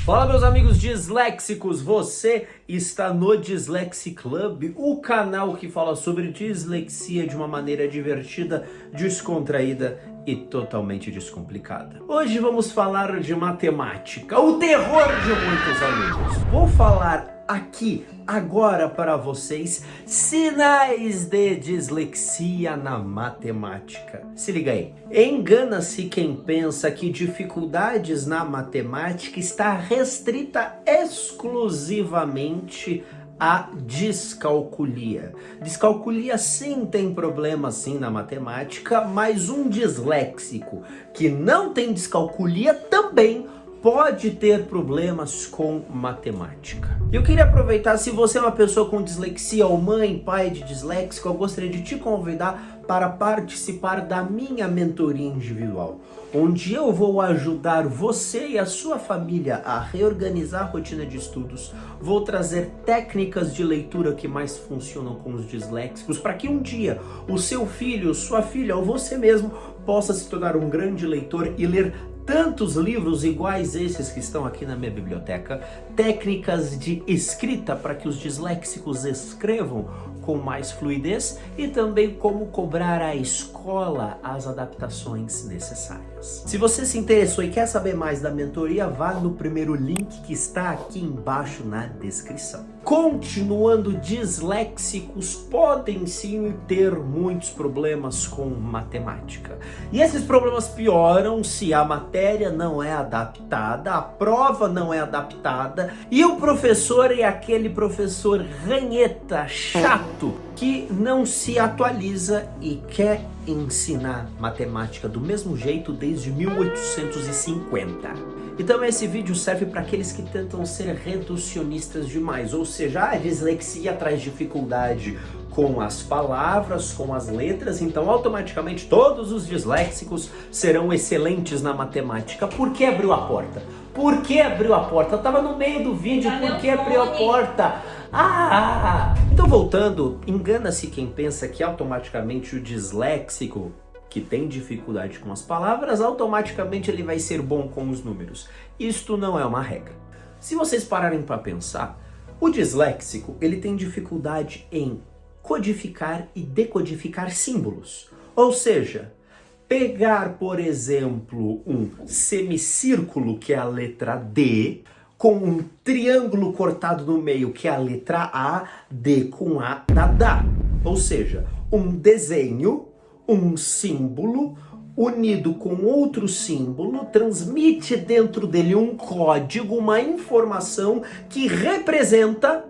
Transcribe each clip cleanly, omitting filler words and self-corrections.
Fala, meus amigos disléxicos, você está no Dislexic Club, o canal que fala sobre dislexia de uma maneira divertida, descontraída e totalmente descomplicada. Hoje vamos falar de matemática, o terror de muitos alunos. Vou falar aqui, agora para vocês, sinais de dislexia na matemática. Se liga aí. Engana-se quem pensa que dificuldades na matemática está restrita exclusivamente à descalculia. Descalculia sim tem problema sim na matemática, mas um disléxico que não tem descalculia também pode ter problemas com matemática. Eu queria aproveitar, se você é uma pessoa com dislexia ou mãe, pai de disléxico, eu gostaria de te convidar para participar da minha mentoria individual, onde eu vou ajudar você e a sua família a reorganizar a rotina de estudos, vou trazer técnicas de leitura que mais funcionam com os disléxicos, para que um dia o seu filho, sua filha ou você mesmo possa se tornar um grande leitor e ler tantos livros iguais esses que estão aqui na minha biblioteca, técnicas de escrita para que os disléxicos escrevam com mais fluidez e também como cobrar à escola as adaptações necessárias. Se você se interessou e quer saber mais da mentoria, vá no primeiro link que está aqui embaixo na descrição. Continuando, disléxicos podem sim ter muitos problemas com matemática. E esses problemas pioram se a matéria não é adaptada, a prova não é adaptada e o professor é aquele professor ranheta, chato, que não se atualiza e quer ensinar matemática do mesmo jeito desde 1850. Então esse vídeo serve para aqueles que tentam ser reducionistas demais, ou seja, a dislexia traz dificuldade com as palavras, com as letras, então automaticamente todos os disléxicos serão excelentes na matemática. Por que abriu a porta? Por que abriu a porta? Eu tava no meio do vídeo, por que abriu a porta? Então voltando, engana-se quem pensa que automaticamente o disléxico que tem dificuldade com as palavras, automaticamente ele vai ser bom com os números. Isto não é uma regra. Se vocês pararem para pensar, o disléxico ele tem dificuldade em codificar e decodificar símbolos. Ou seja, pegar, por exemplo, um semicírculo, que é a letra D, com um triângulo cortado no meio, que é a letra A, D com A dá. Ou seja, um desenho, um símbolo unido com outro símbolo transmite dentro dele um código, uma informação que representa,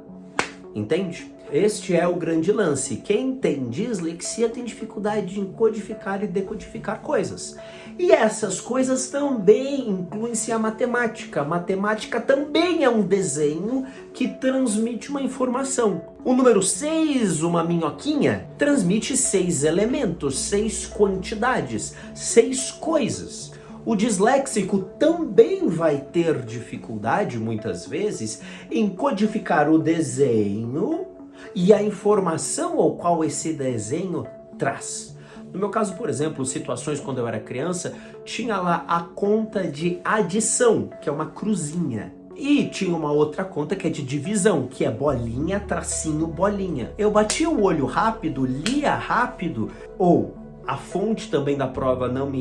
entende? Este é o grande lance. Quem tem dislexia tem dificuldade em codificar e decodificar coisas. E essas coisas também incluem-se a matemática. A matemática também é um desenho que transmite uma informação. O número 6, uma minhoquinha, transmite 6 elementos, 6 quantidades, 6 coisas. O disléxico também vai ter dificuldade, muitas vezes, em codificar o desenho e a informação ao qual esse desenho traz. No meu caso, por exemplo, situações quando eu era criança, tinha lá a conta de adição, que é uma cruzinha. E tinha uma outra conta que é de divisão, que é bolinha, tracinho, bolinha. Eu batia o olho rápido, lia rápido, ou a fonte também da prova não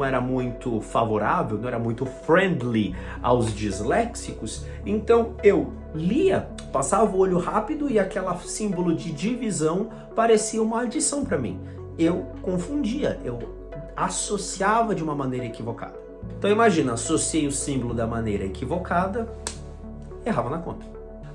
era muito favorável, não era muito friendly aos disléxicos, então eu lia, passava o olho rápido e aquele símbolo de divisão parecia uma adição para mim. Eu confundia, eu associava de uma maneira equivocada. Então imagina, associei o símbolo da maneira equivocada, errava na conta.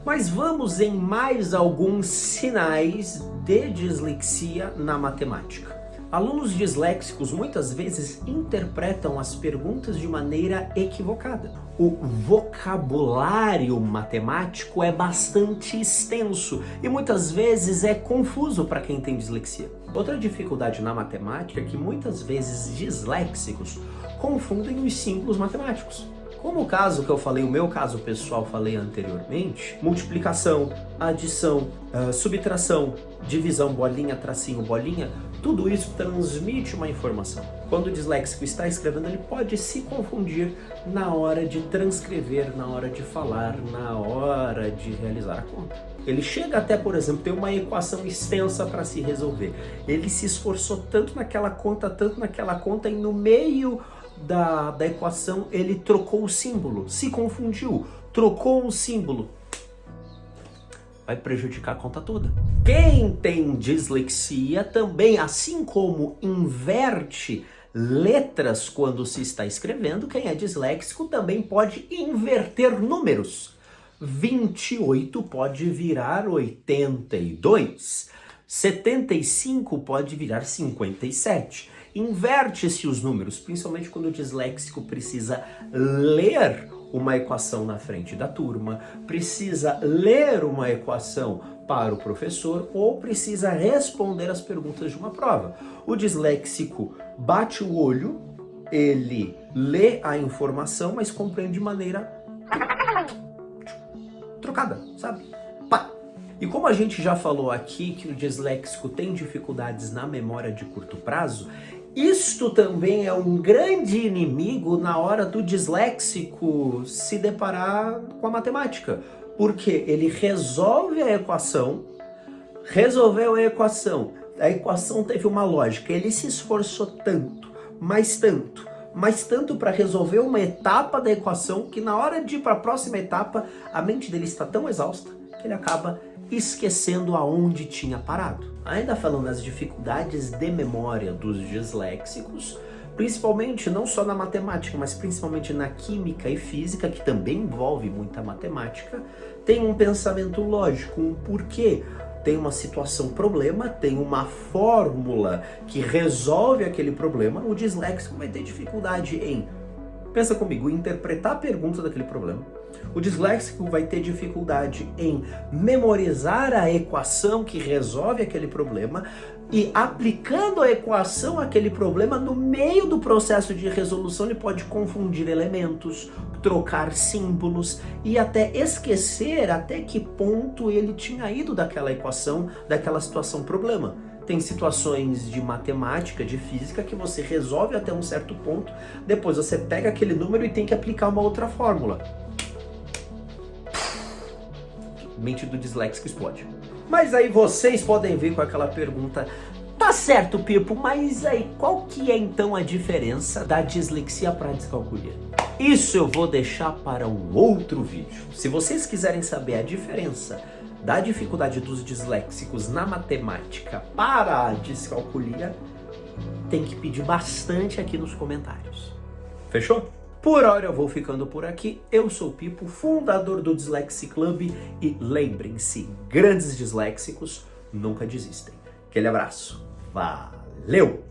Mas vamos em mais alguns sinais de dislexia na matemática. Alunos disléxicos muitas vezes interpretam as perguntas de maneira equivocada. O vocabulário matemático é bastante extenso e muitas vezes é confuso para quem tem dislexia. Outra dificuldade na matemática é que muitas vezes disléxicos confundem os símbolos matemáticos. Como o caso que eu falei, o meu caso pessoal falei anteriormente, multiplicação, adição, subtração, divisão, bolinha, tracinho, bolinha, tudo isso transmite uma informação. Quando o disléxico está escrevendo, ele pode se confundir na hora de transcrever, na hora de falar, na hora de realizar a conta. Ele chega até, por exemplo, ter uma equação extensa para se resolver. Ele se esforçou tanto naquela conta, e no meio da equação ele trocou o símbolo, se confundiu, trocou um símbolo. Vai prejudicar a conta toda. Quem tem dislexia também, assim como inverte letras quando se está escrevendo, quem é disléxico também pode inverter números. 28 pode virar 82. 75 pode virar 57. Inverte-se os números, principalmente quando o disléxico precisa ler uma equação na frente da turma, precisa ler uma equação para o professor ou precisa responder as perguntas de uma prova. O disléxico bate o olho, ele lê a informação, mas compreende de maneira trocada, sabe? Pá! E como a gente já falou aqui que o disléxico tem dificuldades na memória de curto prazo, isto também é um grande inimigo na hora do disléxico se deparar com a matemática, porque ele resolve a equação, resolveu a equação teve uma lógica, ele se esforçou tanto, mais tanto para resolver uma etapa da equação que na hora de ir para a próxima etapa, a mente dele está tão exausta que ele acaba esquecendo aonde tinha parado. Ainda falando das dificuldades de memória dos disléxicos, principalmente não só na matemática, mas principalmente na química e física, que também envolve muita matemática, tem um pensamento lógico, um porquê. Tem uma situação problema, tem uma fórmula que resolve aquele problema, o disléxico vai ter dificuldade em, pensa comigo, interpretar a pergunta daquele problema. O disléxico vai ter dificuldade em memorizar a equação que resolve aquele problema e aplicando a equação àquele problema, no meio do processo de resolução ele pode confundir elementos, trocar símbolos e até esquecer até que ponto ele tinha ido daquela equação, daquela situação problema. Tem situações de matemática, de física, que você resolve até um certo ponto, depois você pega aquele número e tem que aplicar uma outra fórmula. Mente do disléxico explode. Mas aí vocês podem vir com aquela pergunta, tá certo, Pipo, mas aí qual que é então a diferença da dislexia para a descalculia? Isso eu vou deixar para um outro vídeo. Se vocês quiserem saber a diferença da dificuldade dos disléxicos na matemática para a descalculia, tem que pedir bastante aqui nos comentários. Fechou? Por hora eu vou ficando por aqui. Eu sou o Pipo, fundador do Dislexic Club e lembrem-se, grandes disléxicos nunca desistem. Aquele abraço. Valeu!